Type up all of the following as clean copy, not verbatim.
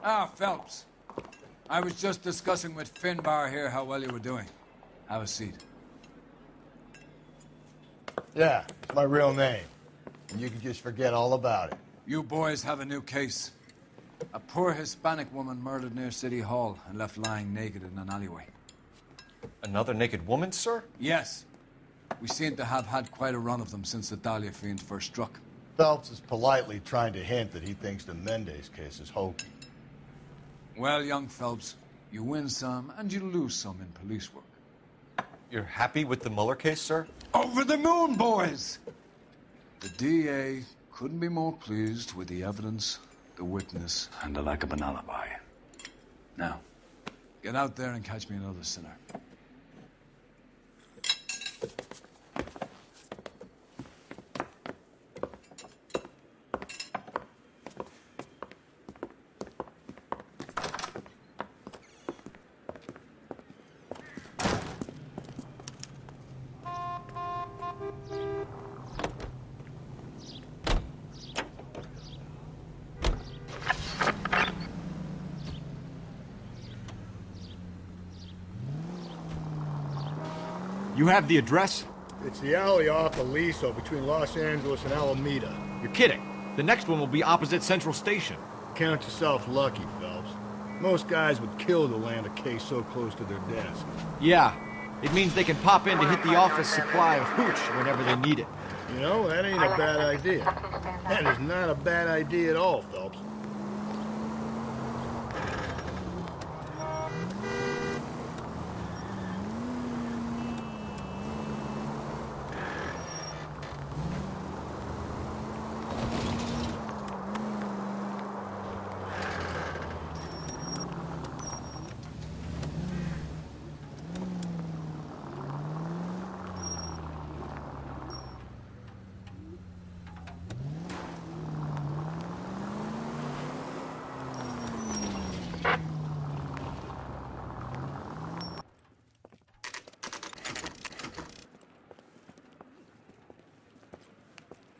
Ah, Phelps. I was just discussing with Finbar here how well you were doing. Have a seat. Yeah, it's my real name. And you can just forget all about it. You boys have a new case. A poor Hispanic woman murdered near City Hall and left lying naked in an alleyway. Another naked woman, sir? Yes. We seem to have had quite a run of them since the Dahlia fiend first struck. Phelps is politely trying to hint that he thinks the Mendez case is hokey. Well, young Phelps, you win some and you lose some in police work. You're happy with the Mueller case, sir? Over the moon, boys! The DA couldn't be more pleased with the evidence, the witness, and the lack of an alibi. Now, get out there and catch me another sinner. You have the address? It's the alley off Aliso between Los Angeles and Alameda. You're kidding. The next one will be opposite Central Station. Count yourself lucky, Phelps. Most guys would kill to land a case so close to their desk. Yeah. It means they can pop in to hit the office supply of hooch whenever they need it. You know, that ain't a bad idea. That is not a bad idea at all, Phelps.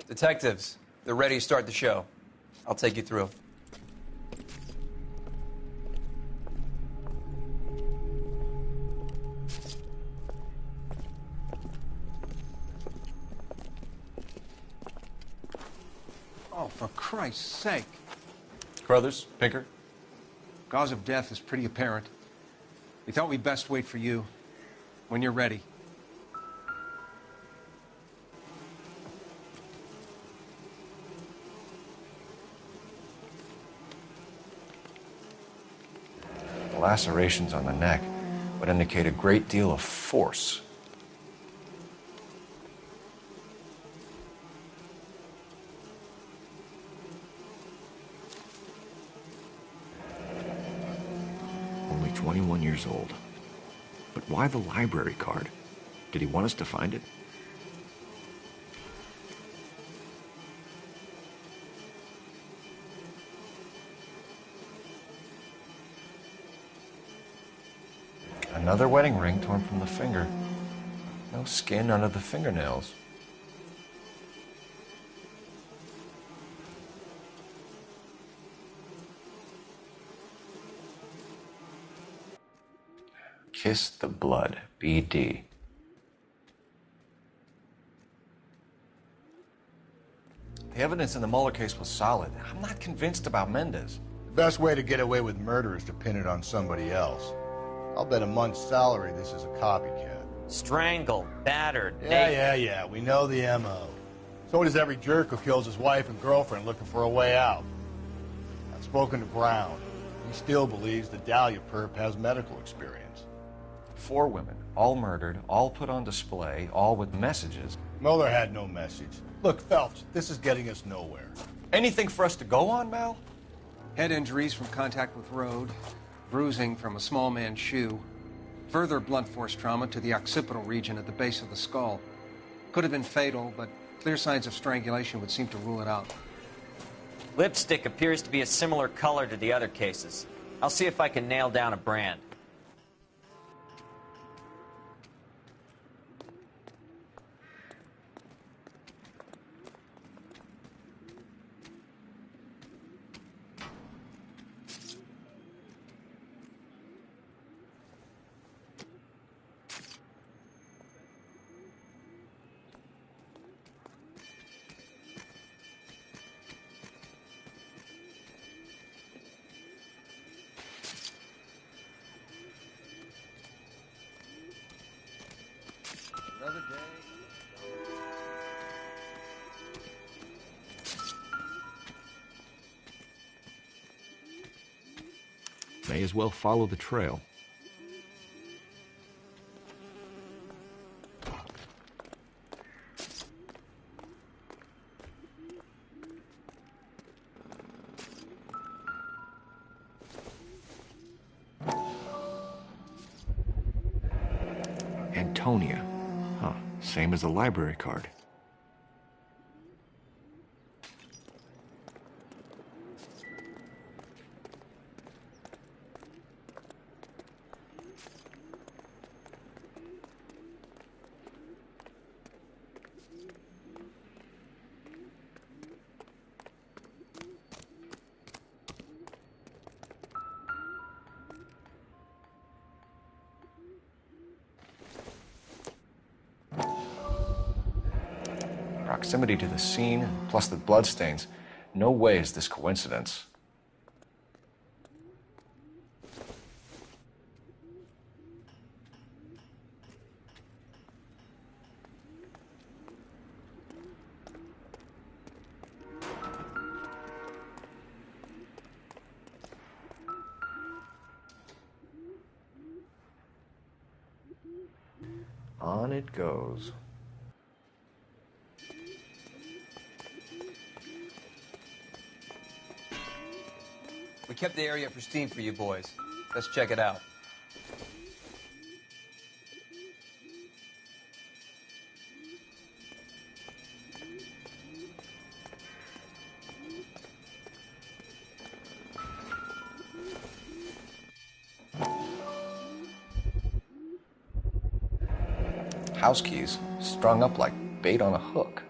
Detectives, they're ready to start the show. I'll take you through. Oh, for Christ's sake. Crothers, Pinker? Cause of death is pretty apparent. We thought we'd best wait for you. When you're ready. The lacerations on the neck would indicate a great deal of force. Only 21 years old. But why the library card? Did he want us to find it? Another wedding ring torn from the finger. No skin under the fingernails. Kiss the blood, BD. The evidence in the Mueller case was solid. I'm not convinced about Mendez. The best way to get away with murder is to pin it on somebody else. I'll bet a month's salary this is a copycat. Strangled, battered, Yeah, we know the M.O. So does every jerk who kills his wife and girlfriend looking for a way out. I've spoken to Brown. He still believes the Dahlia perp has medical experience. 4 women, all murdered, all put on display, all with messages. Mueller had no message. Look, Phelps, this is getting us nowhere. Anything for us to go on, Mal? Head injuries from contact with road, bruising from a small man's shoe, further blunt force trauma to the occipital region at the base of the skull. Could have been fatal, but clear signs of strangulation would seem to rule it out. Lipstick appears to be a similar color to the other cases. I'll see if I can nail down a brand. May as well follow the trail. Antonia. Huh, same as the library card. Proximity to the scene, plus the bloodstains. No way is this coincidence. On it goes. We kept the area pristine for you boys. Let's check it out. House keys, strung up like bait on a hook.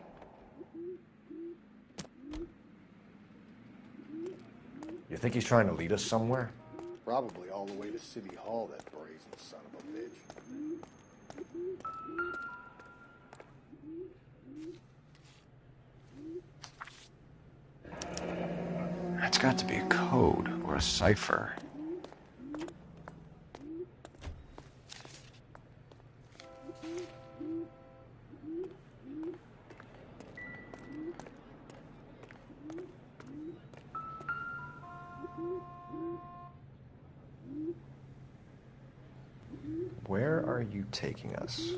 You think he's trying to lead us somewhere? Probably all the way to City Hall, that brazen son of a bitch. It's got to be a code or a cipher. Where are you taking us?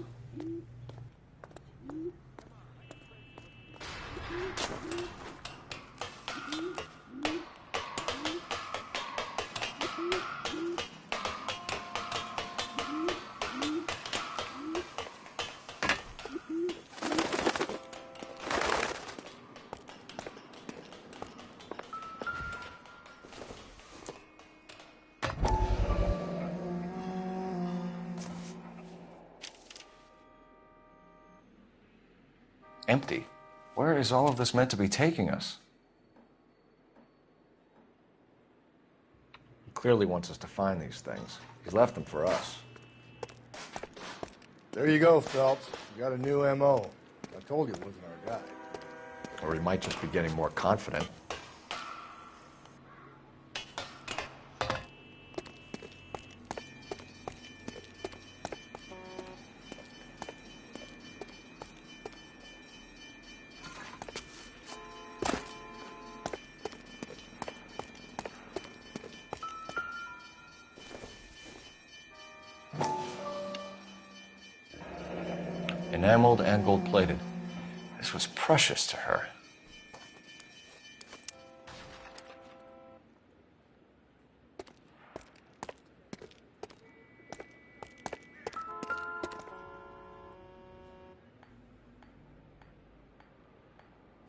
Empty. Where is all of this meant to be taking us? He clearly wants us to find these things. He's left them for us. There you go, Phelps. You got a new M.O. I told you it wasn't our guy. Or he might just be getting more confident. Enameled and gold-plated. This was precious to her.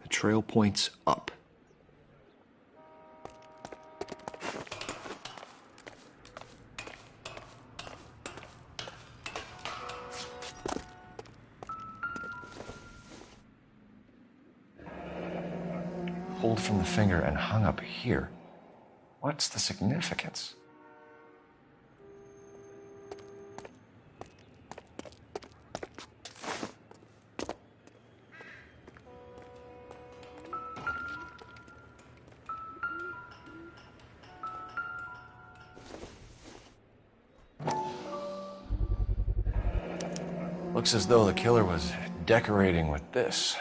The trail points up. Pulled from the finger and hung up here. What's the significance? Looks as though the killer was decorating with this.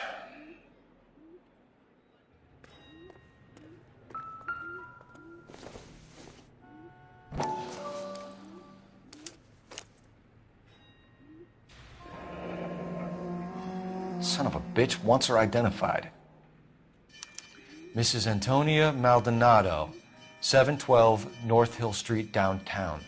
bitch wants her identified. Mrs. Antonia Maldonado, 712 North Hill Street, downtown.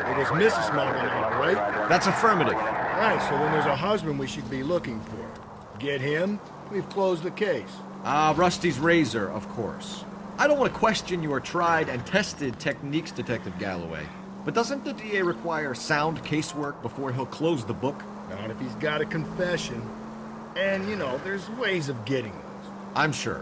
It was Mrs. Maldonado, right? That's affirmative. Right, so then there's a husband we should be looking for. Get him, we've closed the case. Rusty's razor, of course. I don't want to question your tried and tested techniques, Detective Galloway. But doesn't the DA require sound casework before he'll close the book? Not if he's got a confession. And, you know, there's ways of getting those. I'm sure.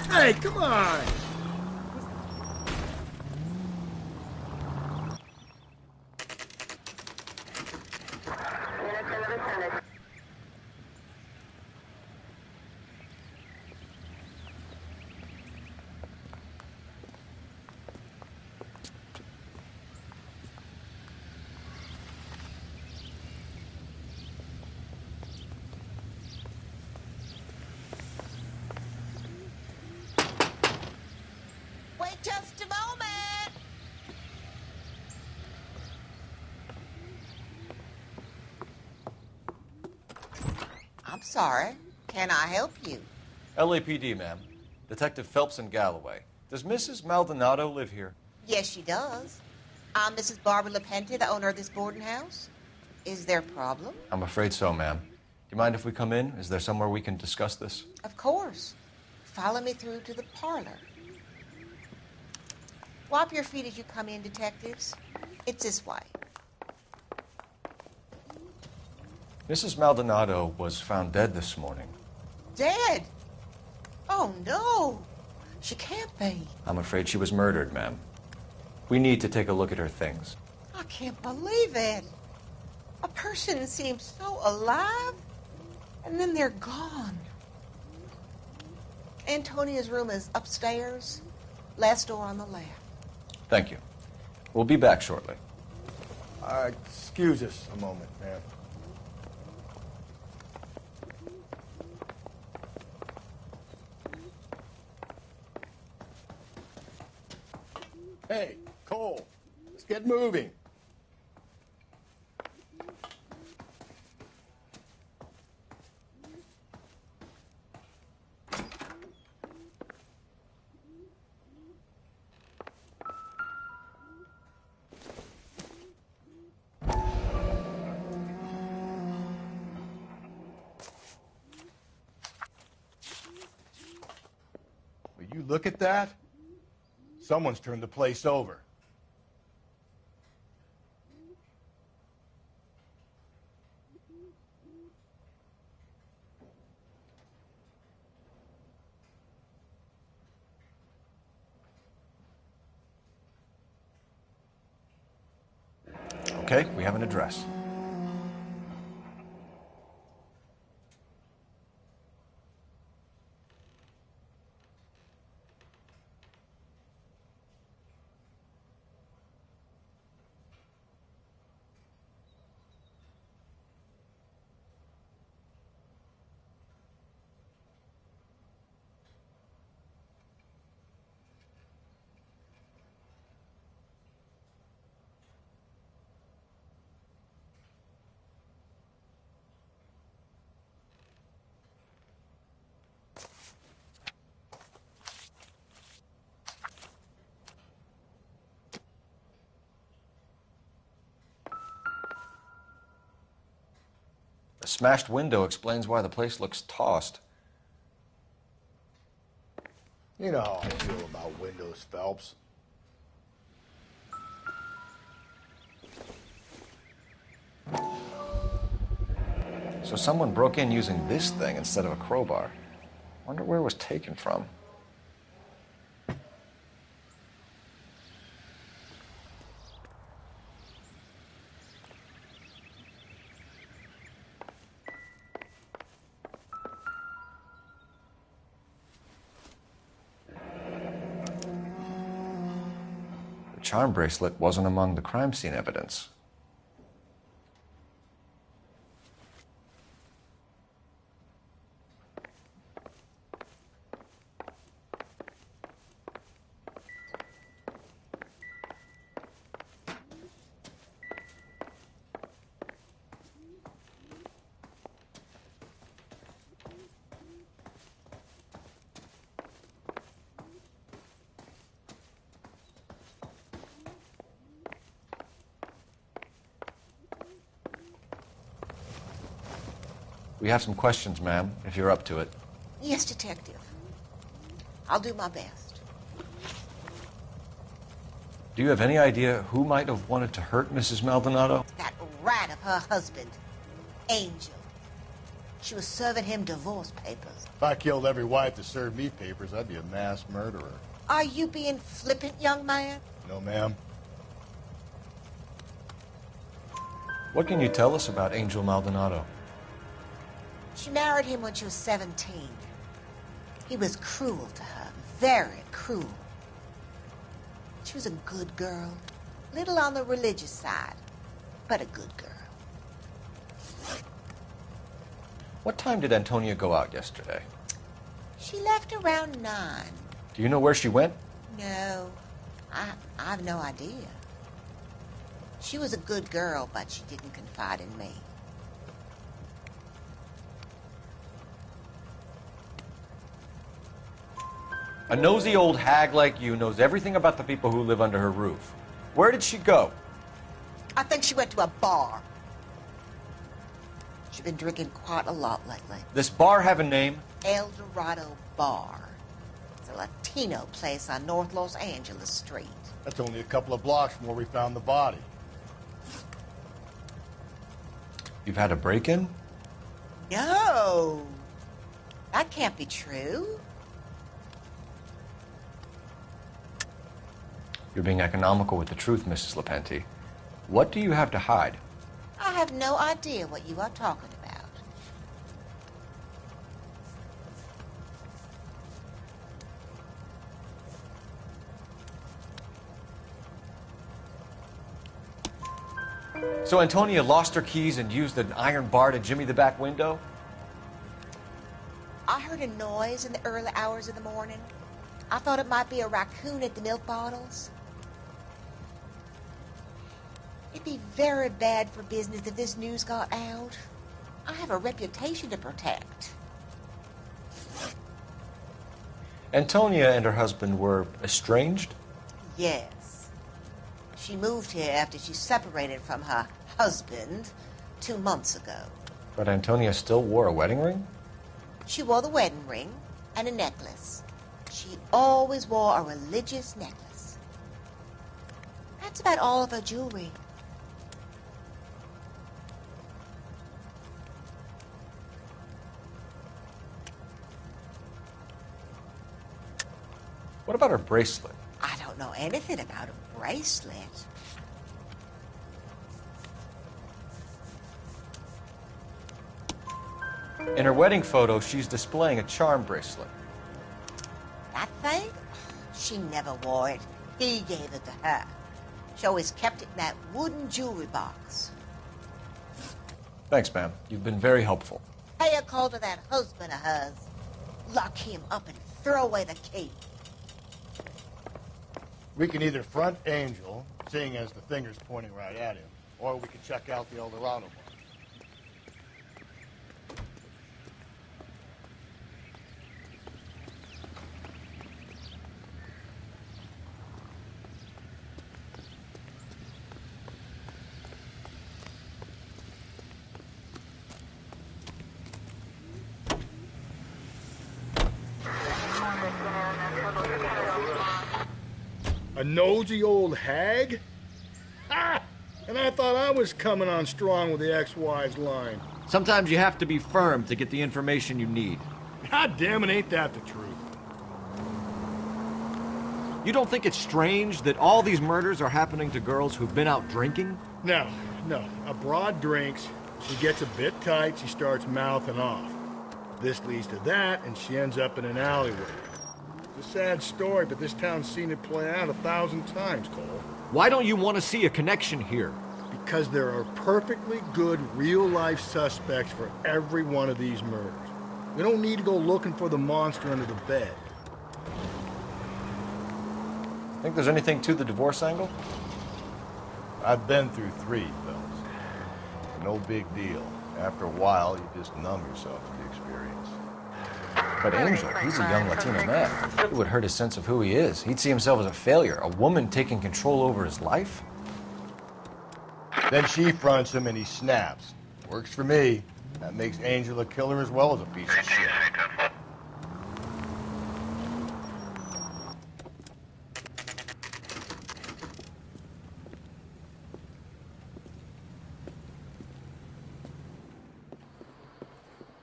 Hey, come on! Wait just a moment. I'm sorry. Can I help you? LAPD, ma'am. Detective Phelps and Galloway. Does Mrs. Maldonado live here? Yes, she does. I'm Mrs. Barbara LaPente, the owner of this boarding house. Is there a problem? I'm afraid so, ma'am. Do you mind if we come in? Is there somewhere we can discuss this? Of course. Follow me through to the parlor. Wipe your feet as you come in, detectives. It's this way. Mrs. Maldonado was found dead this morning. Dead? Oh, no. She can't be. I'm afraid she was murdered, ma'am. We need to take a look at her things. I can't believe it. A person seems so alive, and then they're gone. Antonia's room is upstairs, last door on the left. Thank you. We'll be back shortly. Excuse us a moment, ma'am. Hey, Cole, let's get moving. Will you look at that? Someone's turned the place over. Okay, we have an address. smashed window explains why the place looks tossed. You know how I feel about windows, Phelps. So someone broke in using this thing instead of a crowbar. Wonder where it was taken from. The charm bracelet wasn't among the crime scene evidence. We have some questions, ma'am, if you're up to it. Yes, Detective. I'll do my best. Do you have any idea who might have wanted to hurt Mrs. Maldonado? That rat of her husband, Angel. She was serving him divorce papers. If I killed every wife that served me papers, I'd be a mass murderer. Are you being flippant, young man? No, ma'am. What can you tell us about Angel Maldonado? She married him when she was 17. He was cruel to her, very cruel. She was a good girl, little on the religious side, but a good girl. What time did Antonia go out yesterday? She left around 9. Do you know where she went? No, I have no idea. She was a good girl, but she didn't confide in me. A nosy old hag like you knows everything about the people who live under her roof. Where did she go? I think she went to a bar. She's been drinking quite a lot lately. This bar have a name? El Dorado Bar. It's a Latino place on North Los Angeles Street. That's only a couple of blocks from where we found the body. You've had a break-in? No. That can't be true. You're being economical with the truth, Mrs. Lepenti. What do you have to hide? I have no idea what you are talking about. So Antonia lost her keys and used an iron bar to jimmy the back window? I heard a noise in the early hours of the morning. I thought it might be a raccoon at the milk bottles. It'd be very bad for business if this news got out. I have a reputation to protect. Antonia and her husband were estranged? Yes. She moved here after she separated from her husband 2 months ago. But Antonia still wore a wedding ring? She wore the wedding ring and a necklace. She always wore a religious necklace. That's about all of her jewelry. What about her bracelet? I don't know anything about a bracelet. In her wedding photo, she's displaying a charm bracelet. That thing? She never wore it. He gave it to her. She always kept it in that wooden jewelry box. Thanks, ma'am. You've been very helpful. Pay a call to that husband of hers. Lock him up and throw away the key. We can either front Angel, seeing as the finger's pointing right at him, or we can check out the El Dorado bar. A nosy old hag? Ha! And I thought I was coming on strong with the ex-wives line. Sometimes you have to be firm to get the information you need. God damn it, ain't that the truth? You don't think it's strange that all these murders are happening to girls who've been out drinking? No. A broad drinks, she gets a bit tight, she starts mouthing off. This leads to that, and she ends up in an alleyway. It's a sad story, but this town's seen it play out 1,000 times, Cole. Why don't you want to see a connection here? Because there are perfectly good real-life suspects for every one of these murders. We don't need to go looking for the monster under the bed. Think there's anything to the divorce angle? I've been through 3, fellas. No big deal. After a while, you just numb yourself to the experience. But Angel, he's a young Latino man. It would hurt his sense of who he is. He'd see himself as a failure, a woman taking control over his life. Then she fronts him and he snaps. Works for me. That makes Angel a killer as well as a piece of shit.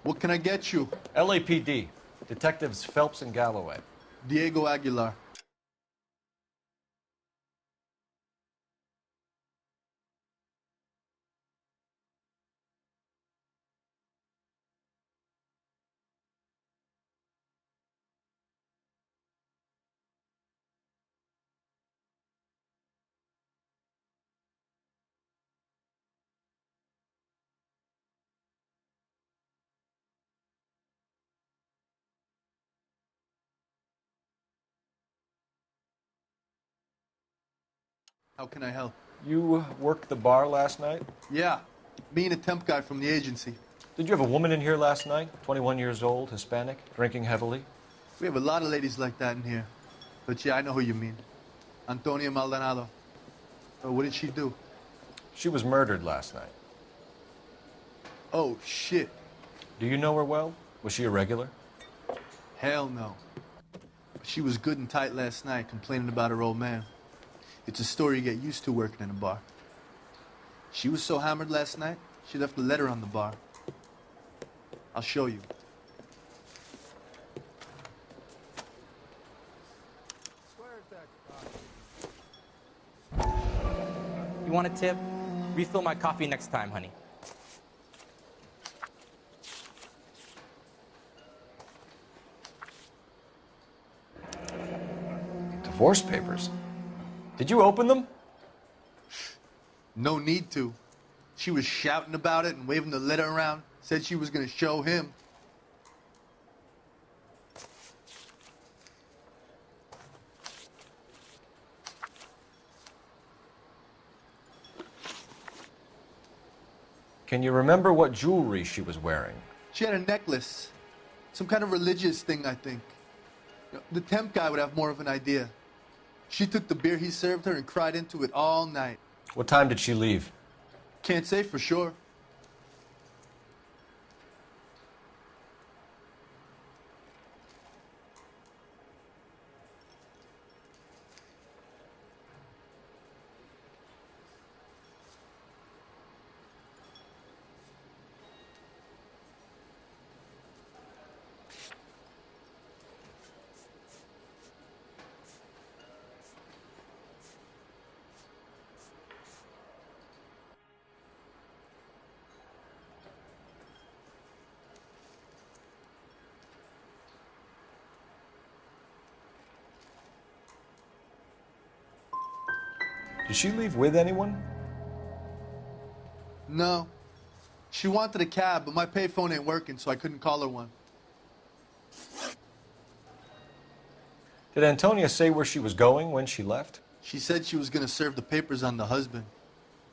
What can I get you? LAPD, Detectives Phelps and Galloway. Diego Aguilar. How can I help? You worked the bar last night? Yeah, me and a temp guy from the agency. Did you have a woman in here last night? 21 years old, Hispanic, drinking heavily? We have a lot of ladies like that in here. But yeah, I know who you mean. Antonia Maldonado. What did she do? She was murdered last night. Oh, shit. Do you know her well? Was she a regular? Hell no. She was good and tight last night, complaining about her old man. It's a story you get used to working in a bar. She was so hammered last night, she left a letter on the bar. I'll show you. You want a tip? Refill my coffee next time, honey. Divorce papers? Did you open them? No need to. She was shouting about it and waving the letter around. Said she was going to show him. Can you remember what jewelry she was wearing? She had a necklace. Some kind of religious thing, I think. The temp guy would have more of an idea. She took the beer he served her and cried into it all night. What time did she leave? Can't say for sure. Did she leave with anyone? No. She wanted a cab, but my payphone ain't working, so I couldn't call her one. Did Antonia say where she was going when she left? She said she was going to serve the papers on the husband.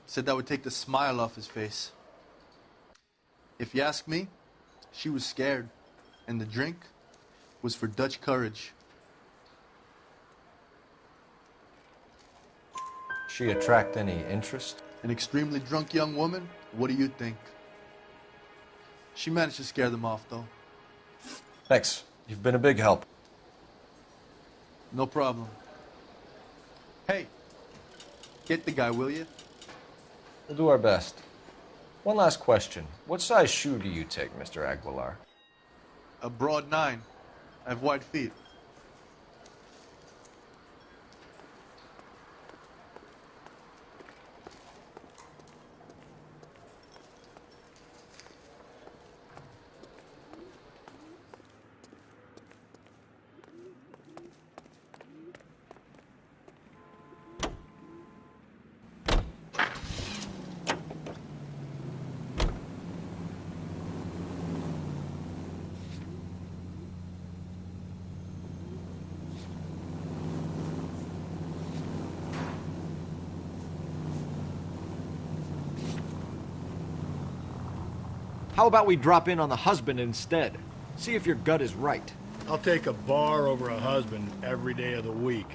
Said that would take the smile off his face. If you ask me, she was scared. And the drink was for Dutch courage. She attract any interest? An extremely drunk young woman? What do you think? She managed to scare them off, though. Thanks. You've been a big help. No problem. Hey, get the guy, will you? We'll do our best. One last question. What size shoe do you take, Mr. Aguilar? A broad 9. I have wide feet. How about we drop in on the husband instead? See if your gut is right. I'll take a bar over a husband every day of the week.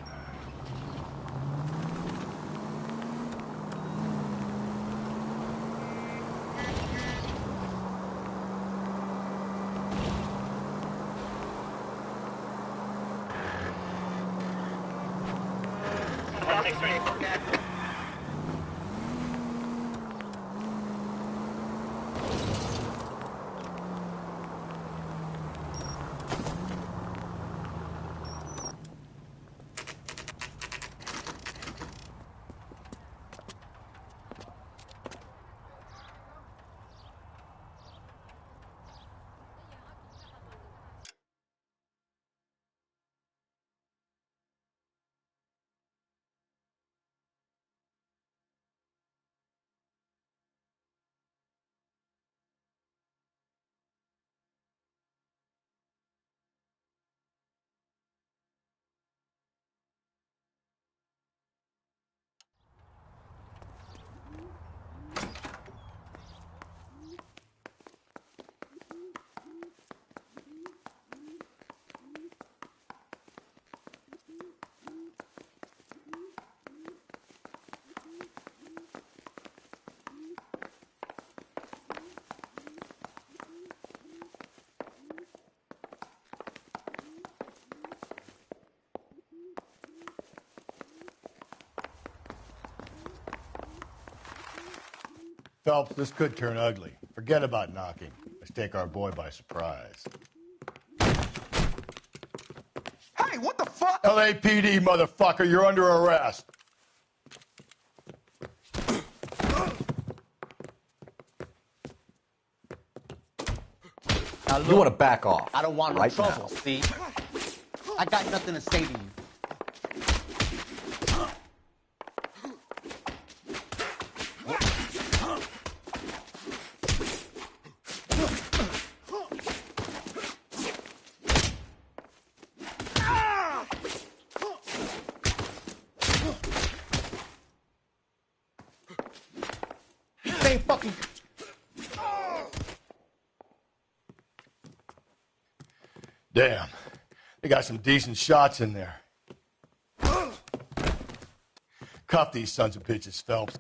Phelps, this could turn ugly. Forget about knocking. Let's take our boy by surprise. Hey, what the fuck? LAPD, motherfucker, you're under arrest. Now, look, You want to back off. I don't want no right trouble, now. see? I got nothing to say to you. Same fucking... Damn, they got some decent shots in there. Cuff these sons of bitches, Phelps.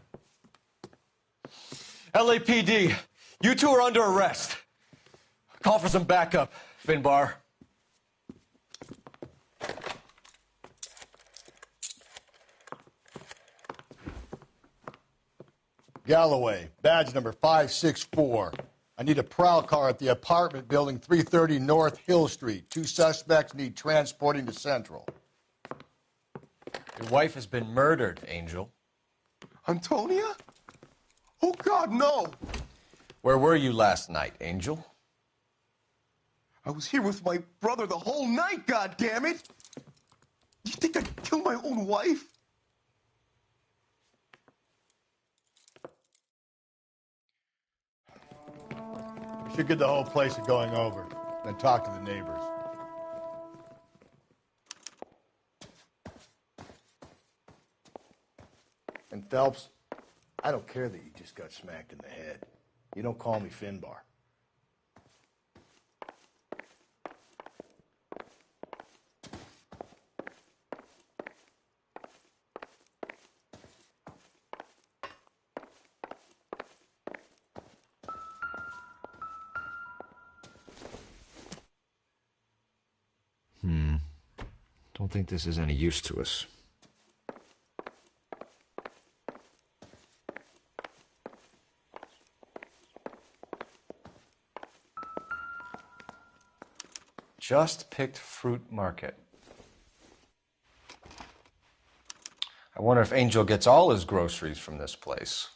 LAPD, you two are under arrest. Call for some backup, Finbar. Galloway, badge number 564. I need a prowl car at the apartment building 330 North Hill Street. 2 suspects need transporting to Central. Your wife has been murdered, Angel. Antonia? Oh, God, no! Where were you last night, Angel? I was here with my brother the whole night, goddammit! You think I'd kill my own wife? We should get the whole place a going over, then talk to the neighbors. And Phelps, I don't care that you just got smacked in the head. You don't call me Finbar. Don't think this is any use to us. Just picked fruit market. I wonder if Angel gets all his groceries from this place.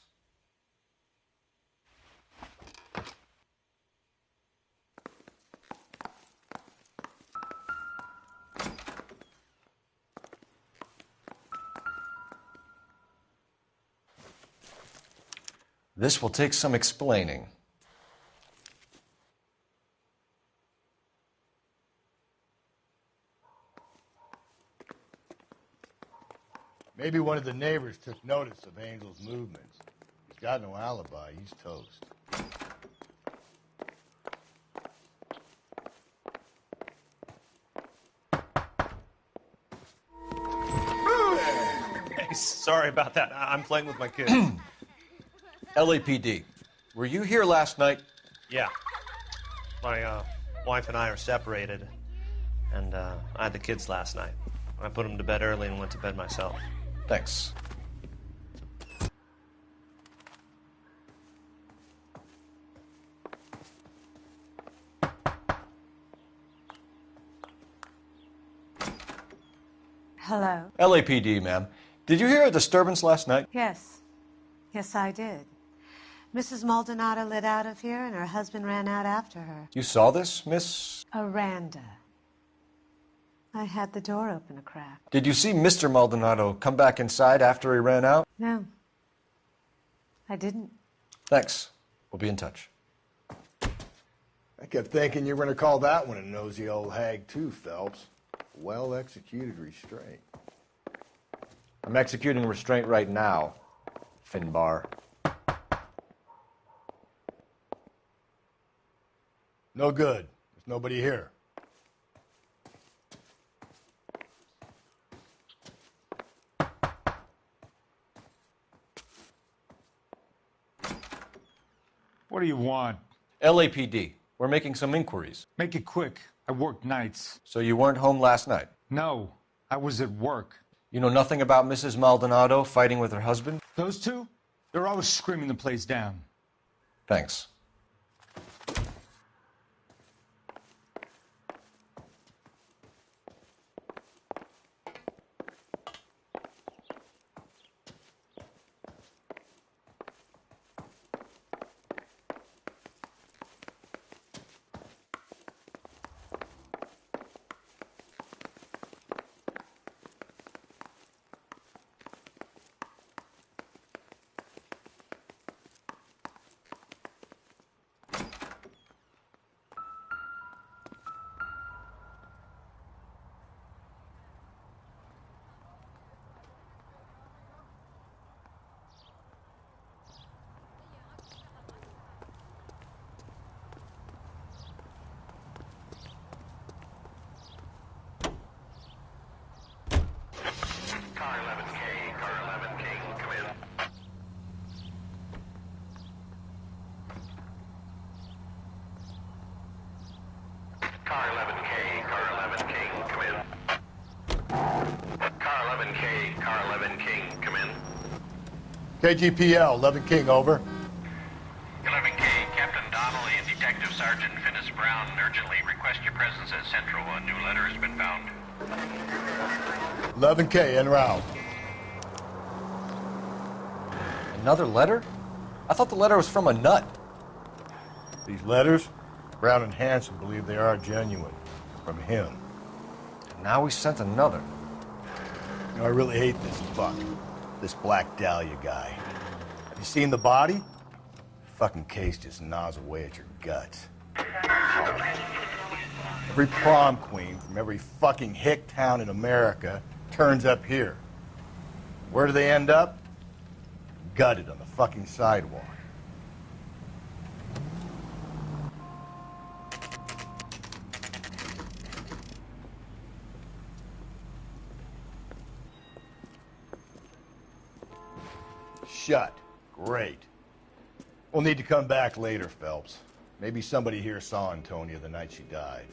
This will take some explaining. Maybe one of the neighbors took notice of Angel's movements. He's got no alibi. He's toast. Hey, sorry about that. I'm playing with my kids. LAPD, were you here last night? Yeah. My wife and I are separated, and I had the kids last night. I put them to bed early and went to bed myself. Thanks. Hello? LAPD, ma'am. Did you hear a disturbance last night? Yes. Yes, I did. Mrs. Maldonado lit out of here, and her husband ran out after her. You saw this, Miss? Aranda. I had the door open a crack. Did you see Mr. Maldonado come back inside after he ran out? No. I didn't. Thanks. We'll be in touch. I kept thinking you were going to call that one a nosy old hag, too, Phelps. Well-executed restraint. I'm executing restraint right now, Finbar. No good. There's nobody here. What do you want? LAPD. We're making some inquiries. Make it quick. I work nights. So you weren't home last night? No, I was at work. You know nothing about Mrs. Maldonado fighting with her husband? Those two? They're always screaming the place down. Thanks. KGPL, 11 King, over. 11K, Captain Donnelly and Detective Sergeant Finis Brown urgently request your presence at Central. A new letter has been found. 11K, en route. Another letter? I thought the letter was from a nut. These letters, Brown and Hanson believe they are genuine. From him. And now we sent another. You know, I really hate this fuck. This Black Dahlia guy. Have you seen the body? Fucking case just gnaws away at your guts. Every prom queen from every fucking hick town in America turns up here. Where do they end up? Gutted on the fucking sidewalk. Shut. Great. We'll need to come back later, Phelps. Maybe somebody here saw Antonia the night she died.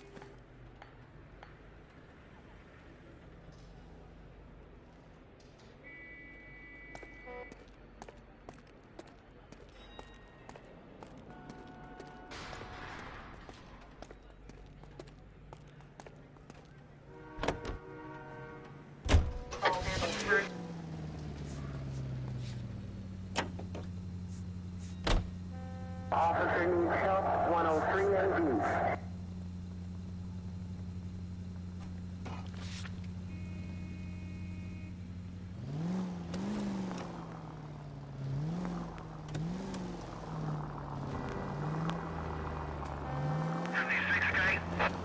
Officer needs help, 103 AD.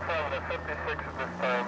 From the 56 at this time.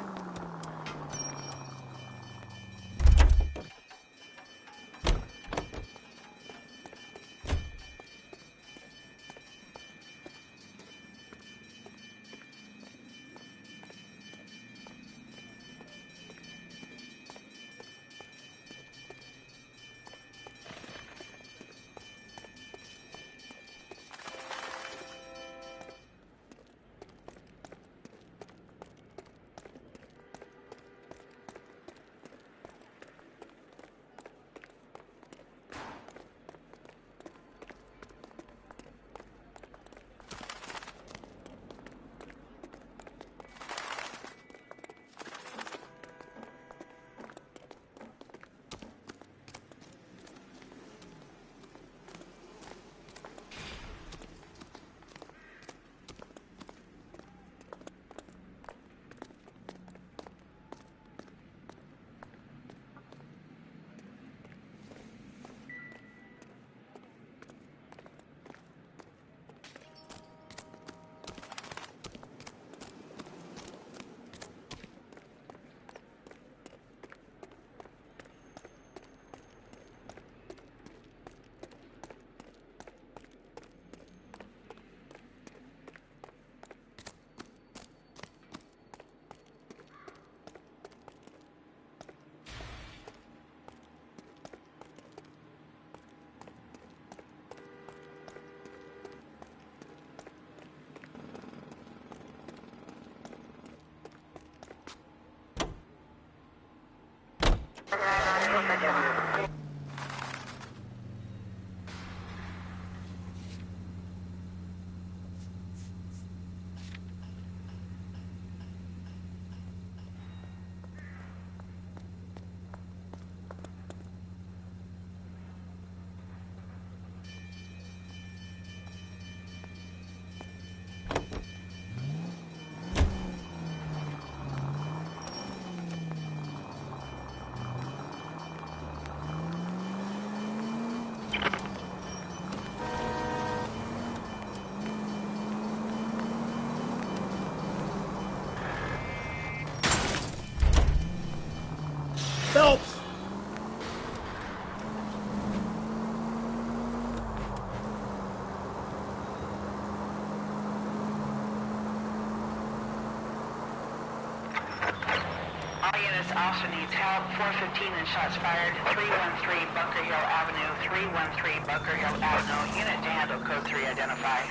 Phelps! All units also needs help. 415 and shots fired. 313 Bunker Hill Avenue. 313 Bunker Hill Avenue. Unit to handle code 3 identify.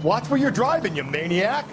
Watch where you're driving, you maniac!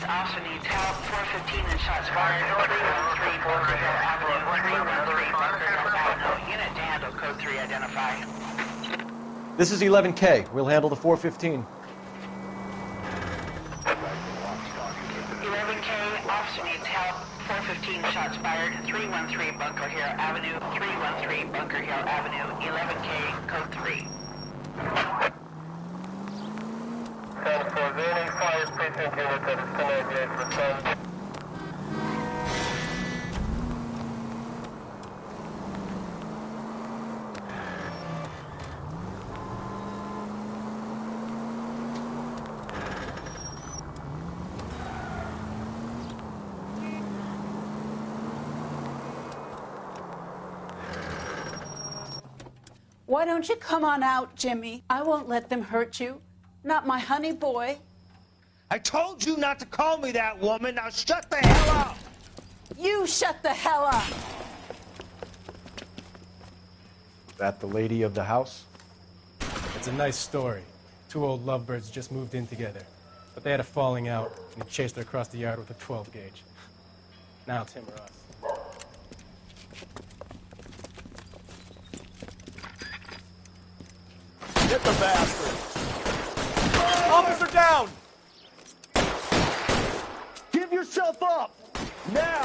Also needs help. 415 and shots fired. 313 Bunker Hill Avenue. 313 Bunker Hill Avenue. Unit to handle code 3 identify. This is 11K. We'll handle the 415. 11K, officer needs help. 415 shots fired. 313 Bunker Hill Avenue. 313 Bunker Hill Avenue. 11K, code 3. And for the any fire precinct unit that is 1098%. Why don't you come on out, Jimmy? I won't let them hurt you. Not my honey boy. I told you not to call me that, woman. Now shut the hell up. You shut the hell up. That the lady of the house? It's a nice story. Two old lovebirds just moved in together. But they had a falling out, and he chased her across the yard with a 12 gauge. Now it's him or us. Get the bastard! Officer down! Give yourself up! Now!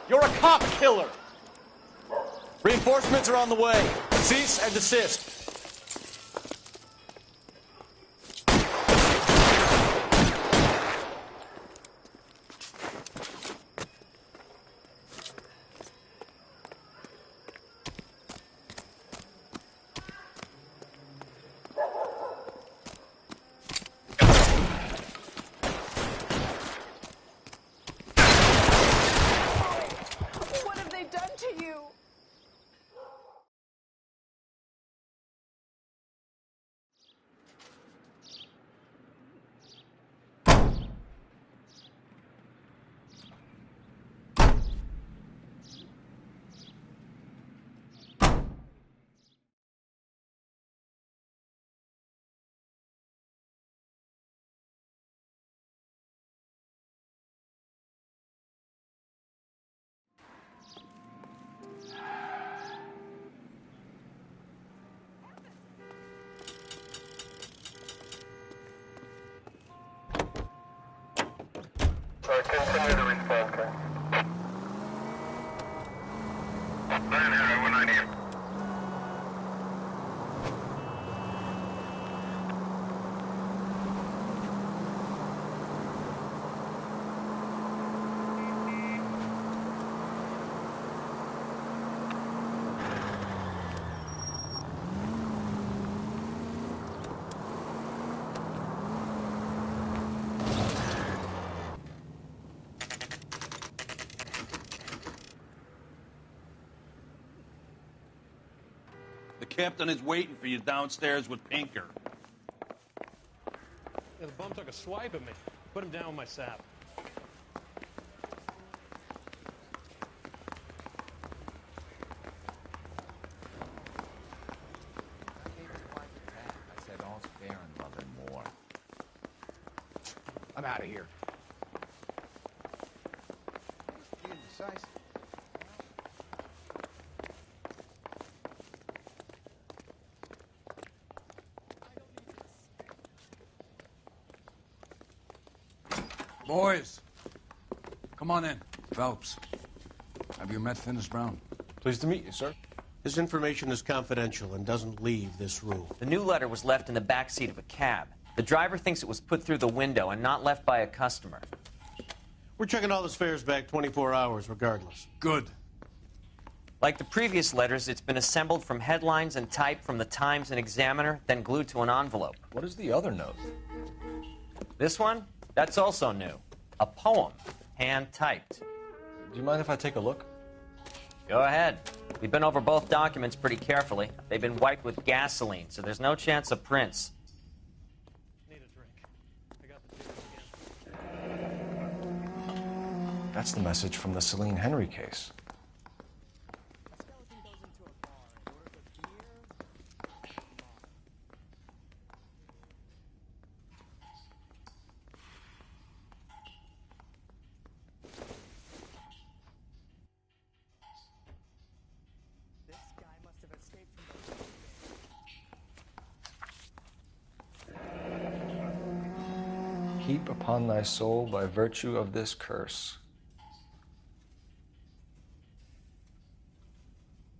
You're a cop killer! Reinforcements are on the way. Cease and desist. What have they done to you? Continue to respond, sir. Man, Harry, 190. The captain is waiting for you downstairs with Pinker. Yeah, the bum took a swipe at me. Put him down with my sap. I said, all spare and loving more. I'm out of here. Indecisive. Boys, come on in. Phelps, have you met Finis Brown? Pleased to meet you, sir. This information is confidential and doesn't leave this room. The new letter was left in the back seat of a cab. The driver thinks it was put through the window and not left by a customer. We're checking all the fares back 24 hours regardless. Good. Like the previous letters, it's been assembled from headlines and typed from the Times and Examiner, then glued to an envelope. What is the other note? This one? That's also new. A poem, hand-typed. Do you mind if I take a look? Go ahead. We've been over both documents pretty carefully. They've been wiped with gasoline, so there's no chance of prints. Need a drink. I got the That's the message from the Celine Henry case. Heap upon thy soul by virtue of this curse.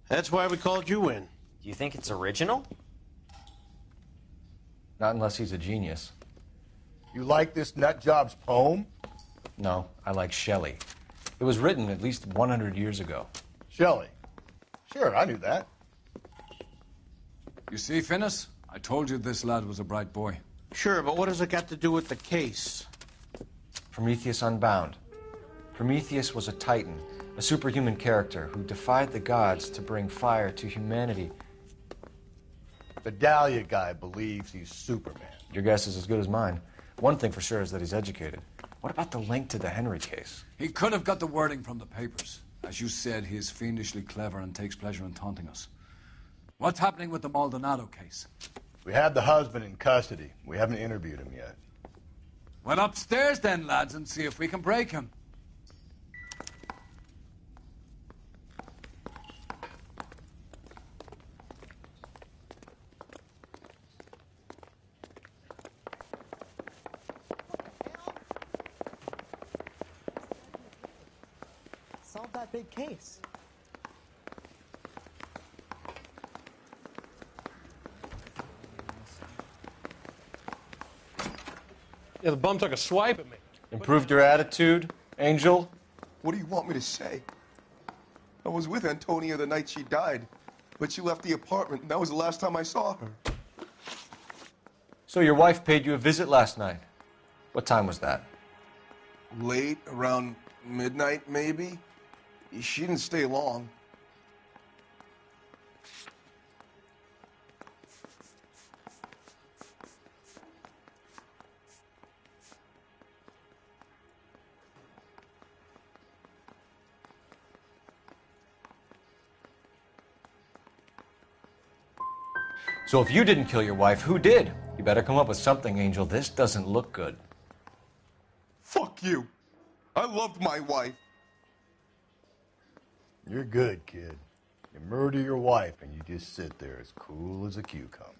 That's why we called you in. Do you think it's original? Not unless he's a genius. You like this nutjob's poem? No, I like Shelley. It was written at least 100 years ago. Shelley? Sure, I knew that. You see, Finis? I told you this lad was a bright boy. Sure, but what has it got to do with the case? Prometheus Unbound. Prometheus was a titan, A superhuman character who defied the gods to bring fire to humanity. The Dahlia guy believes he's Superman. Your guess is as good as mine. One thing for sure is that he's educated. What about the link to the Henry case? He could have got the wording from the papers. As you said, he is fiendishly clever and takes pleasure in taunting us. What's happening with the Maldonado case? We have the husband in custody. We haven't interviewed him yet. Well, upstairs then, lads, and see if we can break him. Solve that big case. Yeah, the bum took a swipe at me. Improved your attitude, Angel? What do you want me to say? I was with Antonia the night she died, but she left the apartment, and that was the last time I saw her. So your wife paid you a visit last night. What time was that? Late, around midnight, maybe. She didn't stay long. So if you didn't kill your wife, who did? You better come up with something, Angel. This doesn't look good. Fuck you. I loved my wife. You're good, kid. You murder your wife and you just sit there as cool as a cucumber.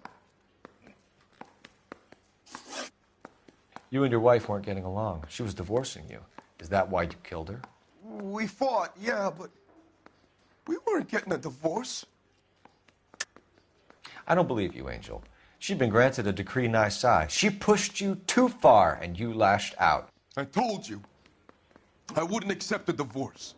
You and your wife weren't getting along. She was divorcing you. Is that why you killed her? We fought, yeah, but we weren't getting a divorce. I don't believe you, Angel. She'd been granted a decree nisi. She pushed you too far and you lashed out. I told you. I wouldn't accept a divorce.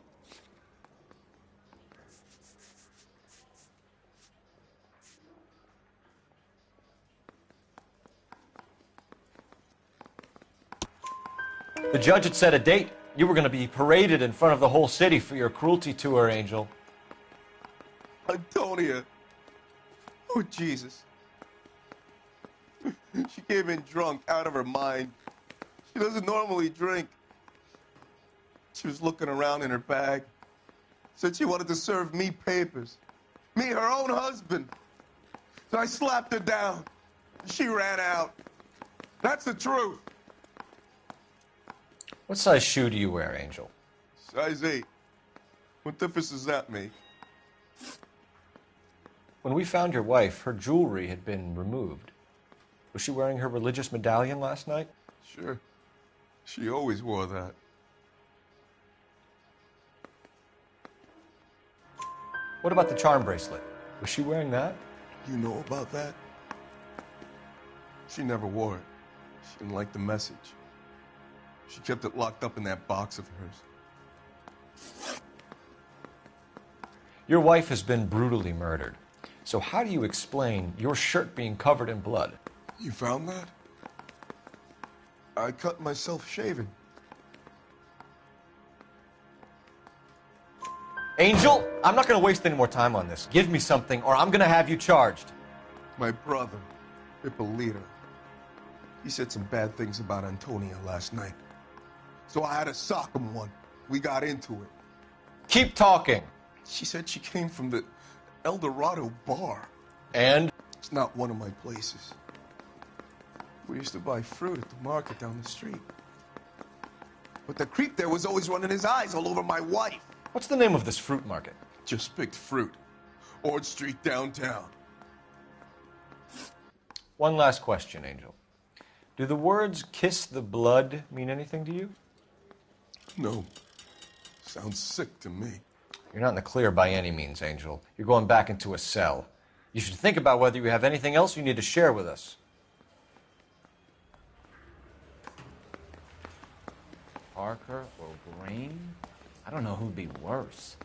The judge had set a date. You were going to be paraded in front of the whole city for your cruelty to her, Angel. Antonia. Oh, Jesus. She came in drunk, out of her mind. She doesn't normally drink. She was looking around in her bag. Said she wanted to serve me papers. Me, her own husband. So I slapped her down. She ran out. That's the truth. What size shoe do you wear, Angel? Size 8. What difference does that make? When we found your wife, her jewelry had been removed. Was she wearing her religious medallion last night? Sure. She always wore that. What about the charm bracelet? Was she wearing that? You know about that? She never wore it. She didn't like the message. She kept it locked up in that box of hers. Your wife has been brutally murdered. So how do you explain your shirt being covered in blood? You found that? I cut myself shaving. Angel, I'm not going to waste any more time on this. Give me something or I'm going to have you charged. My brother, Ippolito, he said some bad things about Antonia last night. So I had to sock him one. We got into it. Keep talking. She said she came from the El Dorado bar. And? It's not one of my places. We used to buy fruit at the market down the street. But the creep there was always running his eyes all over my wife. What's the name of this fruit market? Just picked fruit. Ord Street downtown. One last question, Angel. Do the words kiss the blood mean anything to you? No. Sounds sick to me. You're not in the clear by any means, Angel. You're going back into a cell. You should think about whether you have anything else you need to share with us. Parker or Green? I don't know who'd be worse.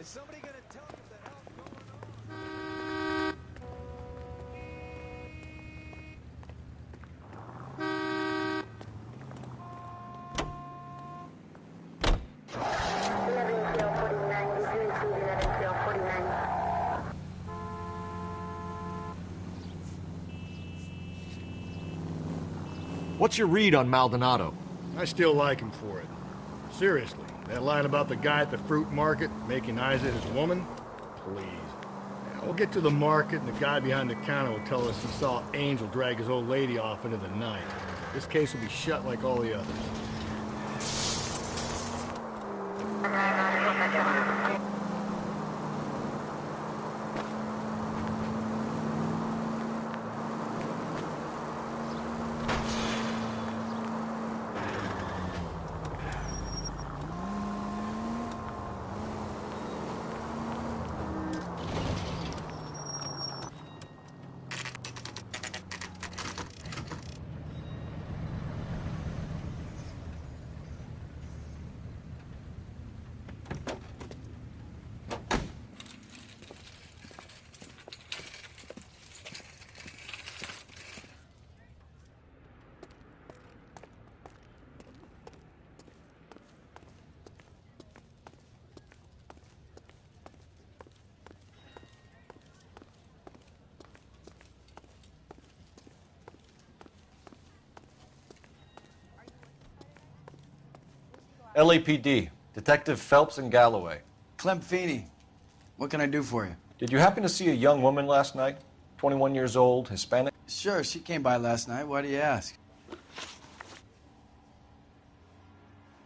Is somebody gonna tell me what the hell's going on? What's your read on Maldonado? I still like him for it. Seriously, that line about the guy at the fruit market making eyes at his woman? Please. Yeah, we'll get to the market and the guy behind the counter will tell us he saw Angel drag his old lady off into the night. This case will be shut like all the others. LAPD, Detective Phelps and Galloway. Clem Feeney, what can I do for you? Did you happen to see a young woman last night? 21 years old, Hispanic? Sure, she came by last night. Why do you ask?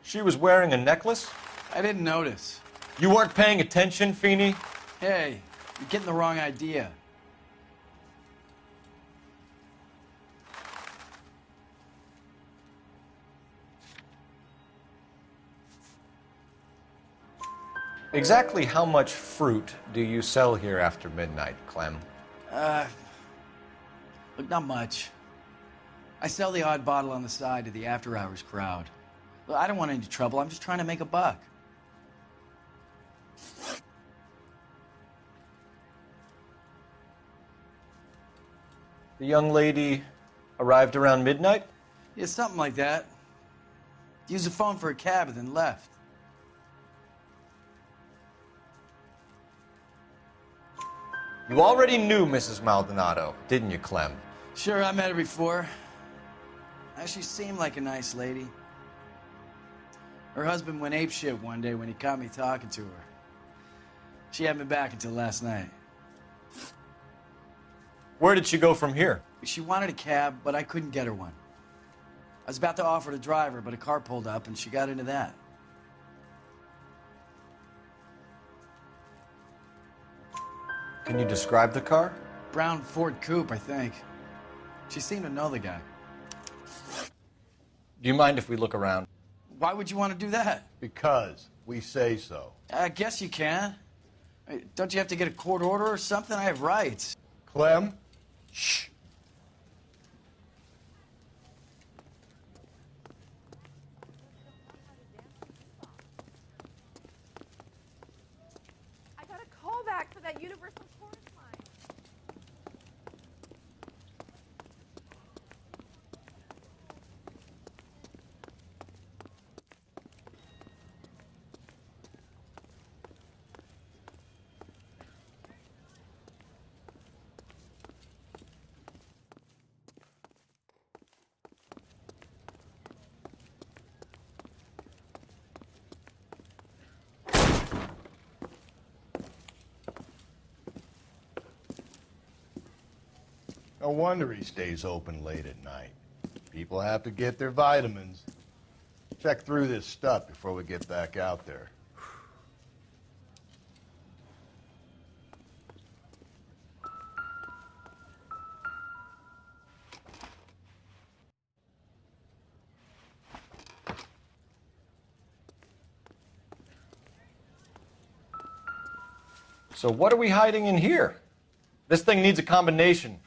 She was wearing a necklace? I didn't notice. You weren't paying attention, Feeney? Hey, you're getting the wrong idea. Exactly how much fruit do you sell here after midnight, Clem? Look, not much. I sell the odd bottle on the side to the after-hours crowd. Look, I don't want any trouble. I'm just trying to make a buck. The young lady arrived around midnight? Yeah, something like that. Used the phone for a cab and then left. You already knew Mrs. Maldonado, didn't you, Clem? Sure, I met her before. She seemed like a nice lady. Her husband went apeshit one day when he caught me talking to her. She hadn't been back until last night. Where did she go from here? She wanted a cab, but I couldn't get her one. I was about to offer to drive her, but a car pulled up and she got into that. Can you describe the car? Brown Ford Coupe, I think. She seemed to know the guy. Do you mind if we look around? Why would you want to do that? Because we say so. I guess you can. Don't you have to get a court order or something? I have rights. Clem? Shh. I got a call back for that Universal Chorus line. No wonder he stays open late at night. People have to get their vitamins. Check through this stuff before we get back out there. So what are we hiding in here? This thing needs a combination.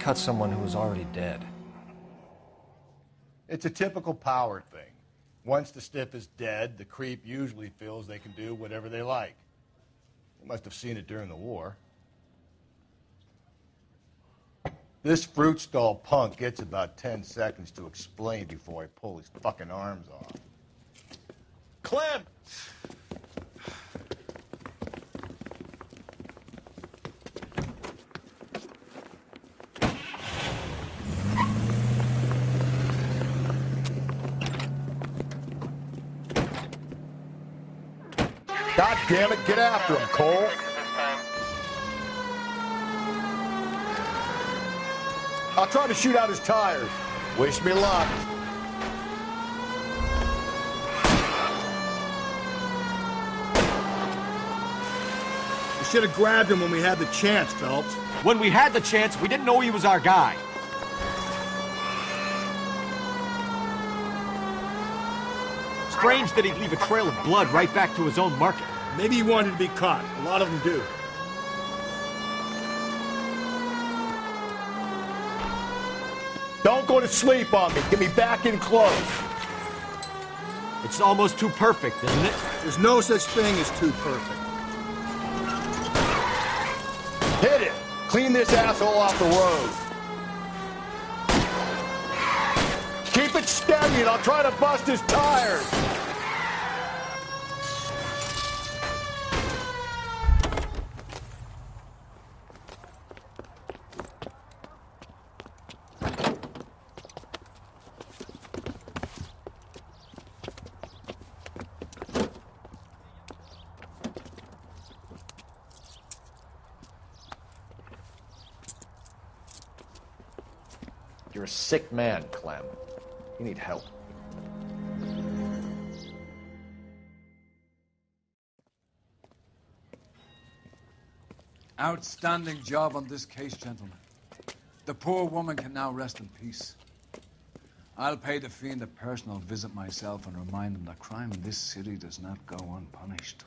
cut someone who was already dead? It's a typical power thing. Once the stiff is dead, the creep usually feels they can do whatever they like. You must have seen it during the war. This fruit stall punk gets about 10 seconds to explain before I pull his fucking arms off. Clem! God damn it, get after him, Cole. I'll try to shoot out his tires. Wish me luck. We should have grabbed him when we had the chance, Phelps. When we had the chance, we didn't know he was our guy. Strange that he'd leave a trail of blood right back to his own market. Maybe he wanted to be caught. A lot of them do. Don't go to sleep on me. Get me back in close. It's almost too perfect, isn't it? There's no such thing as too perfect. Hit it. Clean this asshole off the road. Keep it steady and I'll try to bust his tires. You're a sick man, Clem. You need help. Outstanding job on this case, gentlemen. The poor woman can now rest in peace. I'll pay the fiend a personal visit myself and remind him that crime in this city does not go unpunished.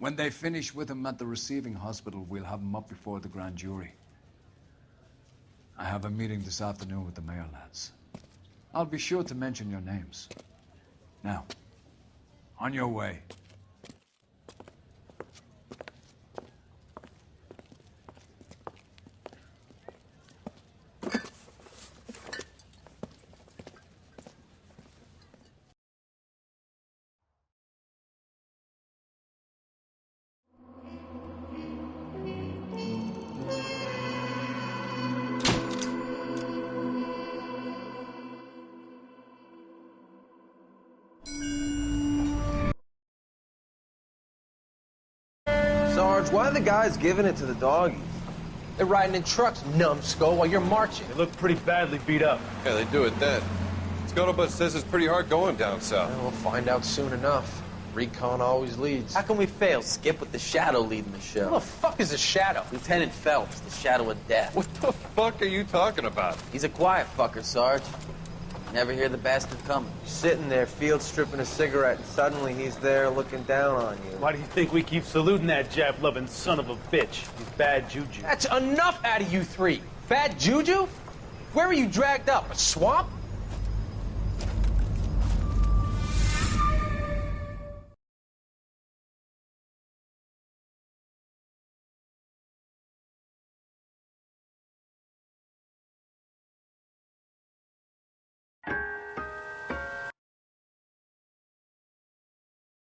When they finish with him at the receiving hospital, we'll have him up before the grand jury. I have a meeting this afternoon with the mayor lads. I'll be sure to mention your names. Now, on your way. Sarge, why are the guys giving it to the doggies? They're riding in trucks, numbskull, while you're marching. They look pretty badly beat up. Yeah, they do it then. Scuttlebutt says it's pretty hard going down south. Well, we'll find out soon enough. Recon always leads. How can we fail, Skip, with the Shadow leading the show? Who the fuck is the Shadow? Lieutenant Phelps, the Shadow of Death. What the fuck are you talking about? He's a quiet fucker, Sarge. Never hear the bastard coming. Sitting there, field stripping a cigarette, and suddenly he's there looking down on you. Why do you think we keep saluting that Jap-loving son of a bitch? He's bad juju. That's enough out of you three. Bad juju? Where were you dragged up? A swamp?